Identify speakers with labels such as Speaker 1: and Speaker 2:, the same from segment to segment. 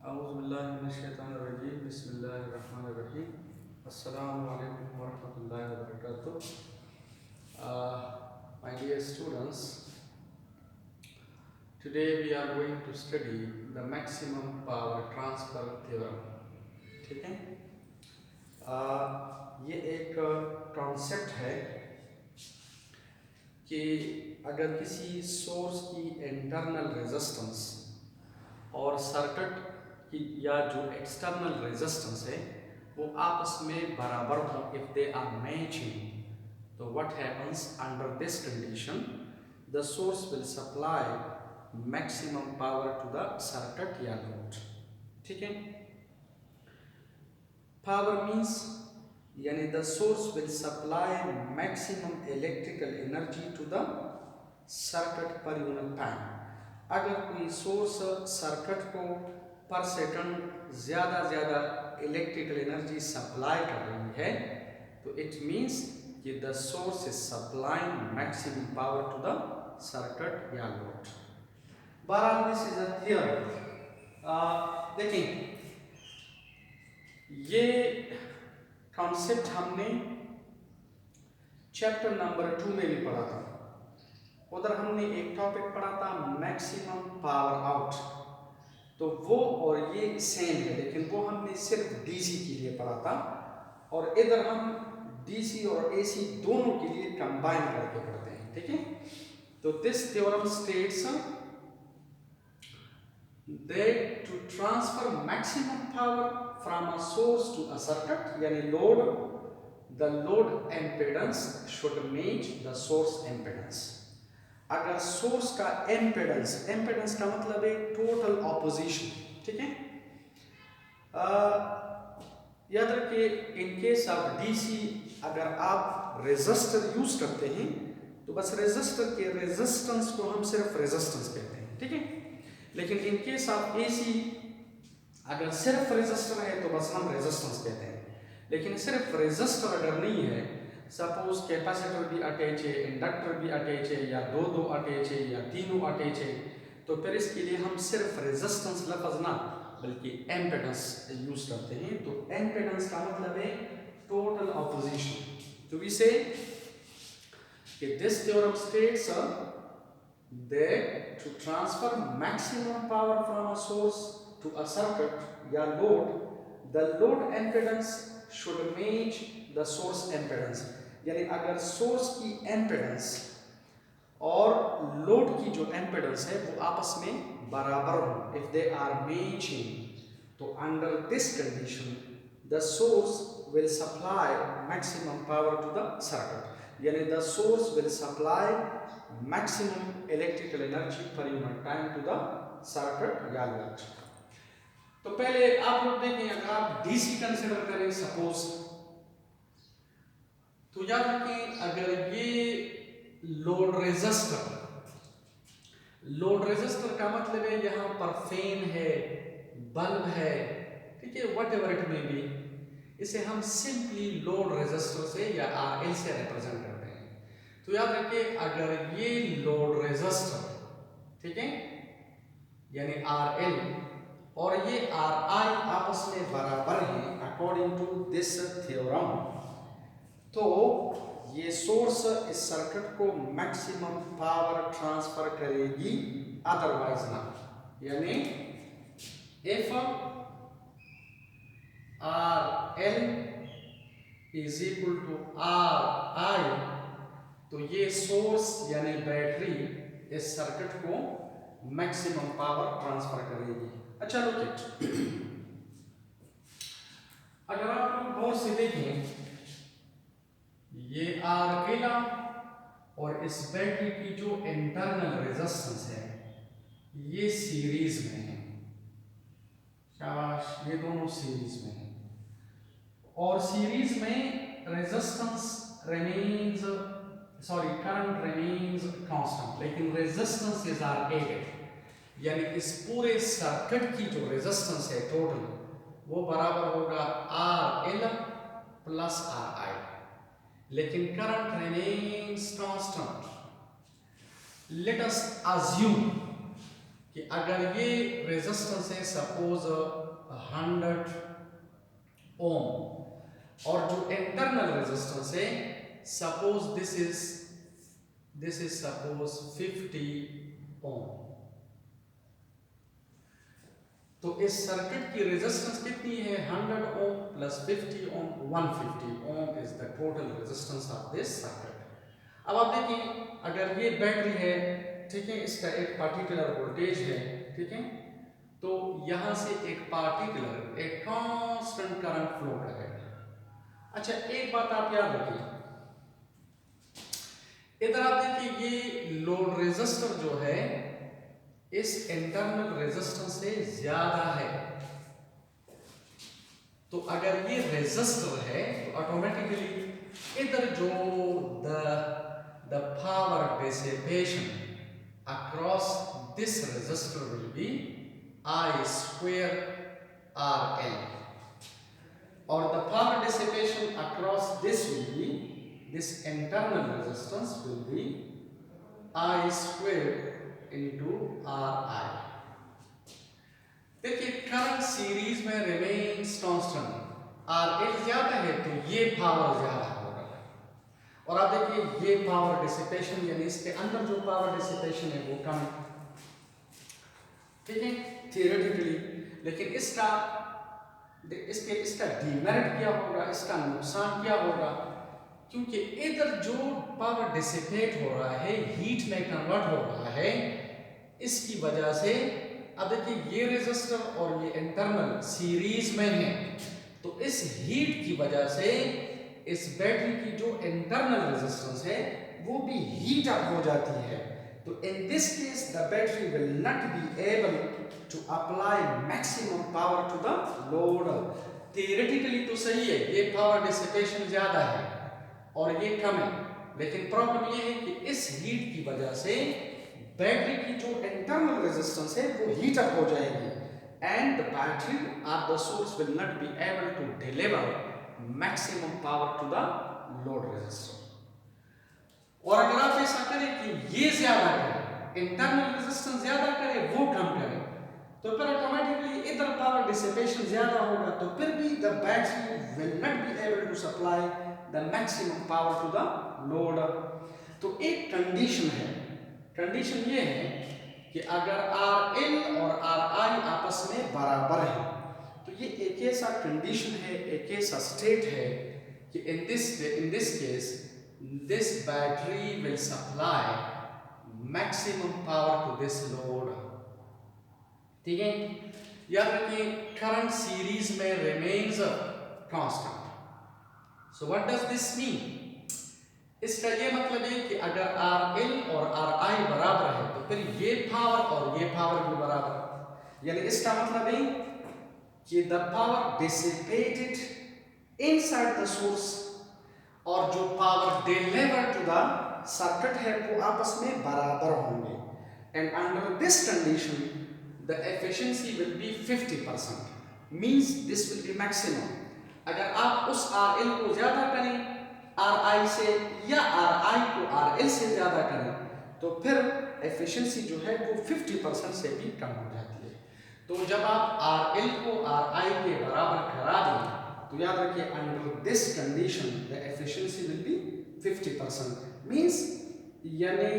Speaker 1: औज़ुबिल्लाहिमिनश्शैतानिर्रजीम बिस्मिल्लाहिर्रहमानिर्रहीम अस्सलामु अलैकुम वरहमतुल्लाहि वबरकातुह। My dear students, today we are going to study the maximum power transfer theorem. ठीक है, ये एक कॉन्सेप्ट है कि अगर किसी सोर्स की इंटरनल रेजिस्टेंस और सर्किट की या जो एक्सटर्नल रेजिस्टेंस है वो आपस में बराबर हो, इफ दे आर मैचिंग, तो what happens under this condition the source will supply maximum power to the circuit या लोड। ठीक है, पावर मींस यानी the source will supply maximum electrical energy to the circuit per unit time. अगर कोई source circuit को पर second ज़्यादा electrical energy supply कर रही है तो इट मींस कि the source is supplying maximum power to the circuit या लोड। बहरहाल दिस इज अ थियरम। देखिए, ये कॉन्सेप्ट हमने चैप्टर नंबर 2 में भी पढ़ा था। उधर हमने एक टॉपिक पढ़ा था मैक्सिमम पावर आउट, तो वो और ये सेम है, लेकिन वो हमने सिर्फ डीसी के लिए पढ़ा था और इधर हम डीसी और एसी दोनों के लिए कंबाइन करके पढ़ते हैं। ठीक है, तो this theorem states that to transfer maximum power from a source to a circuit यानी load, the load impedance should match the source impedance। अगर सोर्स का इम्पेडेंस, इम्पेडेंस का मतलब है टोटल ऑपोजिशन। ठीक है, याद रखिए इन केस ऑफ डीसी अगर आप रेजिस्टर यूज करते हैं तो बस रेजिस्टर के रेजिस्टेंस को हम सिर्फ रेजिस्टेंस कहते हैं। ठीक है, लेकिन इन केस ऑफ एसी अगर सिर्फ रेजिस्टर है तो बस हम रेजिस्टेंस कहते हैं। लेकिन सिर्फ रेजिस्टर अगर नहीं है, सपोज कैपेसिटर भी अटैच है, इंडक्टर भी अटैच है, या दो अटैच है या तीनों अटैच है, तो फिर इसके लिए हम सिर्फ रेजिस्टेंस लफ्ज ना बल्कि एम्पेडेंस यूज करते हैं। तो एम्पेडेंस का मतलब है टोटल ऑपोजिशन। तो वी से कि this theorem states that to transfer maximum power from a source to a circuit या load, the load impedance should match the source impedance। यानी अगर सोर्स की इम्पेडेंस और लोड की जो इम्पेडेंस है वो आपस में बराबर हो, इफ दे आर मैचिंग, तो under this condition the source will supply maximum power to the circuit, यानी the source will supply maximum electrical energy per unit time to the circuit या लोड। तो पहले आप लोग देखें, अगर आप डीसी कंसीडर करें सपोज, तो याद रखें अगर ये लोड रेजिस्टर का मतलब है यहाँ पर फैन है, बल्ब है, ठीक है, वट एवर इट में बी, इसे हम सिंपली लोड रेजिस्टर से या आरएल से रिप्रेजेंट करते हैं। तो याद रखिए अगर ये लोड रेजिस्टर, ठीक है, यानी आरएल और ये आरआई आपस में बराबर हैं अकॉर्डिंग टू दिस थ्योरम, तो ये सोर्स इस सर्किट को मैक्सिमम पावर ट्रांसफर करेगी, अदरवाइज ना। यानी if R L is equal to R I, तो ये सोर्स यानी बैटरी इस सर्किट को मैक्सिमम पावर ट्रांसफर करेगी। अच्छा लुक इट, अगर आप लोग गौर से देखें, ये आर एला और इस बैटरी की जो इंटरनल रेजिस्टेंस है ये सीरीज में है, शाबाश, ये दोनों सीरीज में है और सीरीज में resistance remains, sorry current remains constant, लेकिन रेजिस्टेंस इज आर एडेड, यानी इस पूरे सर्किट की जो रेजिस्टेंस है टोटल वो बराबर होगा R L plus R I, लेकिन current remains constant. Let us assume कि अगर ये रेजिस्टेंस है सपोज 100 ओम और जो इंटरनल रेजिस्टेंस है suppose this is suppose 50 ohm, तो इस सर्किट की रेजिस्टेंस कितनी है 100 ohm plus 50 ohm, 150 ohm is the total resistance of this circuit. अब आप देखिए अगर ये बैटरी है, ठीक है, इसका एक पार्टिकुलर वोल्टेज है, ठीक है, तो यहां से एक पार्टिकुलर एक कांस्टेंट करंट फ्लो करेगा। अच्छा एक बात आप याद रखिए, इधर आप देखिए ये लोड रेजिस्टर जो है इस इंटरनल रेजिस्टेंस से ज्यादा है, तो अगर ये रेजिस्टर है तो ऑटोमेटिकली इधर जो the power dissipation across this resistor will be I square RL, or the power dissipation across this will be, this internal resistance will be I square into RI। देखिए करंट सीरीज में remains constant, RL ज्यादा है तो ये power ज्यादा होगा, और आप देखिए ये पावर डिसिपेशन यानी इसके अंदर जो पावर डिसिपेशन है वो कम, ठीक है, थियोरेटिकली। लेकिन इसका डीमेरिट क्या होगा, इसका नुकसान क्या होगा, क्योंकि इधर जो पावर डिसिपेट हो रहा है हीट में कन्वर्ट हो रहा है, इसकी वजह से अब देखिए ये रेजिस्टर और ये इंटरनल सीरीज में है, तो इस हीट की वजह से इस बैटरी की जो इंटरनल रेजिस्टेंस है वो भी हीट अप हो जाती है। तो in this case the battery will not be able to apply maximum power to the load. Theoretically तो सही है, ये पावर डिसिपेशन ज्यादा है और ये कम है, लेकिन प्रॉब्लम ये है कि इस हीट की वजह से बैटरी की जो इंटरनल रेजिस्टेंस है वो हीट अप हो जाएगी एंड द बैटरी और the source will not be able to deliver maximum power to the load resistor. और अगर आप ऐसा करें कि ये ज्यादा करे, इंटरनल रेजिस्टेंस ज्यादा करे वो कम करे, तो फिर ऑटोमेटिकली इधर पावर डिसिपेशन ज्यादा होगा, तो फिर भी the battery will not be able to supply the maximum power to the load. तो एक कंडीशन है, कंडीशन ये है कि अगर RL और RI आपस में बराबर है, तो ये एक ऐसा कंडीशन है, एक ऐसा स्टेट है कि इन this case this battery will supply maximum power to this load। ठीक है, याद रखिए करंट सीरीज में remains constant। so what does this mean? इसका ये मतलब है कि अगर RL और RI बराबर है तो फिर ये पावर और ये पावर भी बराबर, यानी इसका मतलब है कि the power dissipated inside the source और जो power deliver to the circuit है वो आपस में बराबर होंगे, and under this condition the efficiency will be 50%, means this will be maximum. अगर आप उस RL को ज्यादा करें RI से या RI को RL से ज्यादा करें तो फिर एफिशिएंसी जो है वो 50% से भी कम हो जाती है। तो जब आप RL को RI के बराबर करा दें तो याद रखिए under this condition the efficiency will be 50%, means यानी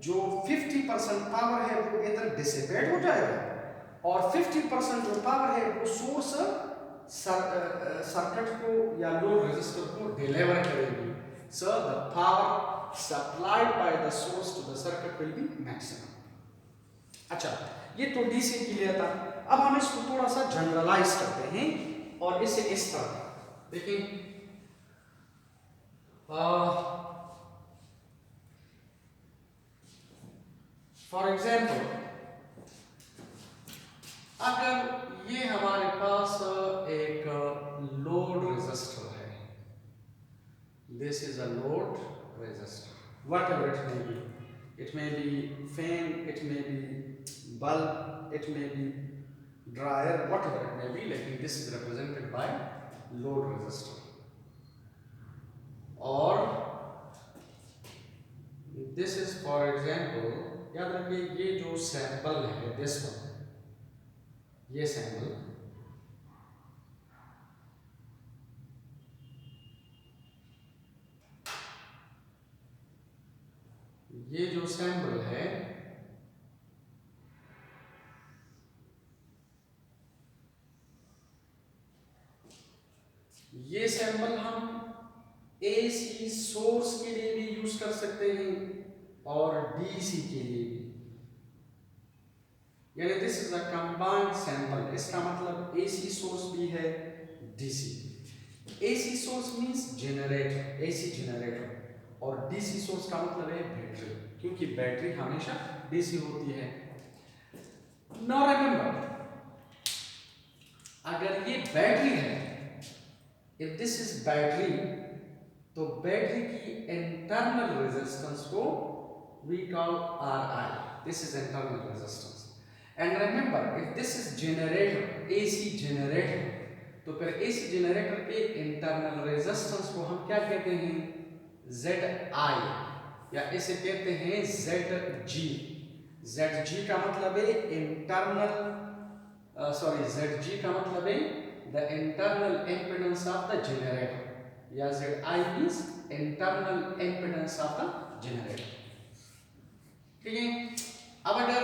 Speaker 1: जो 50% पावर है वो इधर डिसिपेट हो जाएगा और 50% जो पावर है वो सोर्स सर्किट को या लोड रेजिस्टर को डिलीवर करेगी। So the power supplied by the source to the circuit will be maximum. अच्छा, ये तो डीसी क्लियर था। अब हम इसको थोड़ा सा जनरलाइज करते हैं और इसे इस तरह देखिए, फॉर एग्जाम्पल अगर ये हमारे पास एक लोड रेजिस्टर है, this is a load resistor, whatever it may be, it may be fan, it may be bulb, it may be dryer, whatever it may be, लेकिन this is represented by load resistor, or this is for example याद रखिए ये जो sample है this one, ये sample, ये जो sample है ये सैंपल हम एसी सोर्स के लिए भी यूज कर सकते हैं और डीसी के लिए भी, यानी this is a combined sample. इसका मतलब एसी सोर्स भी है DC. AC source means generator, AC generator, और डीसी सोर्स का मतलब है बैटरी, क्योंकि बैटरी हमेशा डीसी होती है। नाउ रिमेंबर, अगर ये बैटरी है, इफ दिस इज बैटरी, तो बैटरी की इंटरनल रेजिस्टेंस को we call Ri, this is internal resistance. And remember, if this is generator, AC generator, तो फिर एसी जनरेटर के इंटरनल रेजिस्टेंस को हम क्या कहते हैं? Zi, या इसे कहते हैं Zg। Zg का मतलब है इंटरनल, Zg का मतलब है the internal impedance of the generator, या Zi means internal impedance of the generator. ठीक है, अब अगर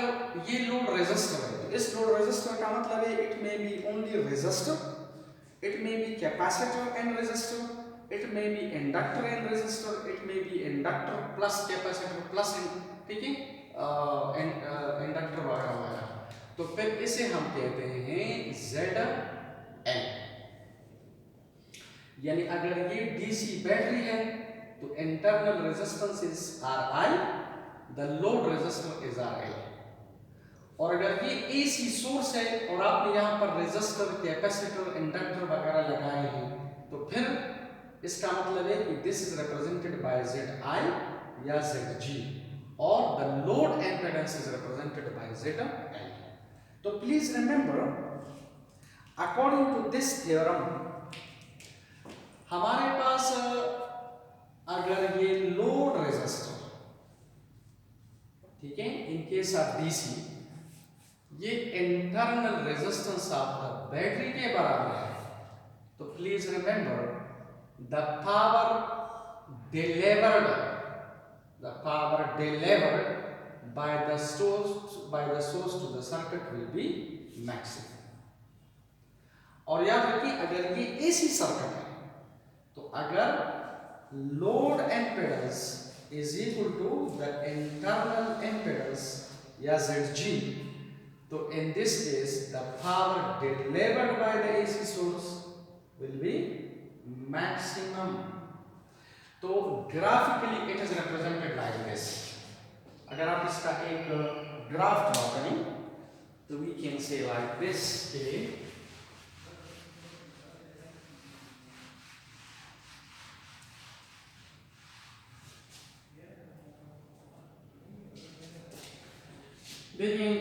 Speaker 1: ये लोड रेजिस्टर है, तो इस लोड रेजिस्टर का मतलब है it may be only resistor, it may be capacitor and resistor, it may be inductor and resistor, it may be inductor plus capacitor plus, ठीक है, इंडक्टर वगैरह वगैरह। तो फिर इसे हम कहते हैं ZL। यानी अगर ये डीसी बैटरी है तो internal resistance is Ri, the load resistor is RL। और अगर ये एसी सोर्स है और आपने यहाँ पर रेजिस्टर, कैपेसिटर, इंडक्टर वगैरह लगाए हैं, तो फिर इसका मतलब है कि this is represented by Zi या Zg, और the load impedance is represented by ZL। तो please remember, according to this theorem, हमारे पास अगर ये लोड रेजिस्टर, ठीक है, इन केस ऑफ डीसी, ये internal resistance of the battery के बराबर है, तो please remember, the power delivered by the source to the circuit will be maximum। और याद रखिए, अगर ये एसी सर्किट है, तो अगर load impedance is equal to the internal impedance या Zg, तो in this case the power delivered by the AC source will be maximum। तो graphically it is represented like this। अगर आप इसका एक ग्राफ ड्रॉ करें तो we can say like this कि देखिए,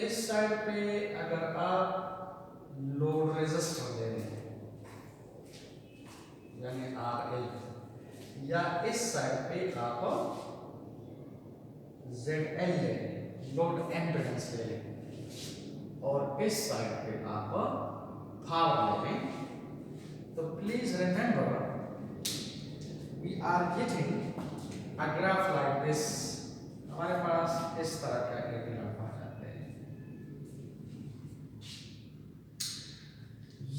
Speaker 1: इस साइड पे अगर आप लोड रेजिस्टर ले लें, यानी RL, या इस साइड पे आप ZL ले लें, लोड इम्पीडेंस ले लें, और इस साइड पे आप पावर ले लें, तो please remember, we are getting a graph like this. हमारे पास इस तरह का एक ग्राफ आ जाता है।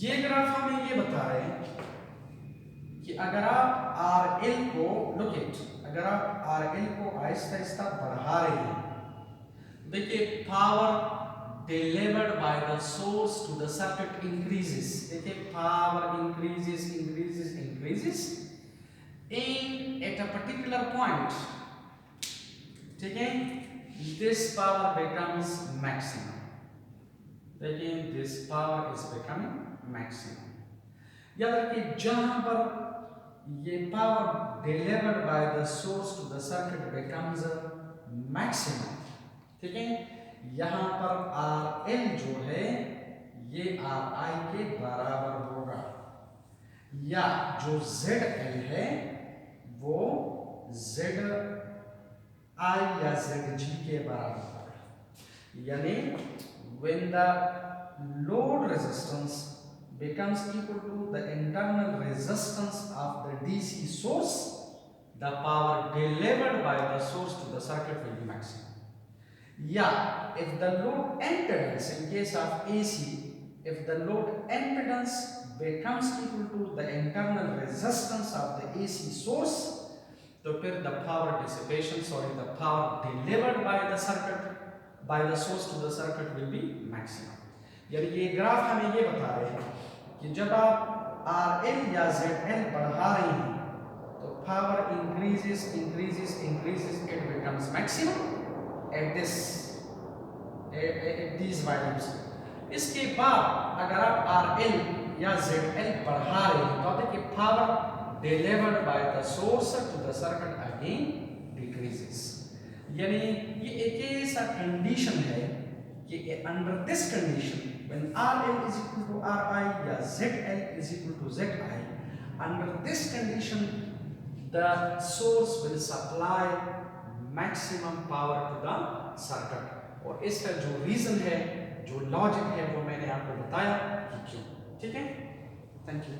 Speaker 1: ये ग्राफ हमें ये बता रहे हैं कि अगर आप RL को अगर आप RL को आहिस्ता आहिस्ता बढ़ा रहे हैं, देखिए power delivered by the source to the circuit increases। देखिए power increases in at a particular point, ठीक है, this power becomes maximum। देखिए this power is becoming maximum। याद रखिए, जहां पर ये power delivered by the source to the circuit becomes maximum, ठीक है, यहां पर RL जो है ये Ri के बराबर होगा। या जो ZL है वो ZI या ZG के बराबर है। यानी when the load resistance becomes equal to the internal resistance of the DC source, the power delivered by the source to the circuit will be maximum. Yeah, if the load impedance in case of AC, if the load impedance becomes equal to the internal resistance of the AC source, तो फिर the power dissipation, the power delivered by the circuit, by the source to the circuit will be maximum. यानी ये graph हमें ये बता रहे हैं कि जब आप RL या ZL बढ़ा रहे हैं तो power increases, it becomes maximum at these values. इसके बाद अगर आप RL या ZL बढ़ा रहे हैं तो देखिए power delivered by the source to the circuit again decreases. यानी ये एक ऐसा कंडीशन है कि under this condition when RL is equal to RI या ZL is equal to ZI, under this condition the source will supply maximum power to the circuit. और इसका जो रीजन है, जो लॉजिक है वो मैंने आपको बताया कि क्यों। ठीक है, थैंक यू।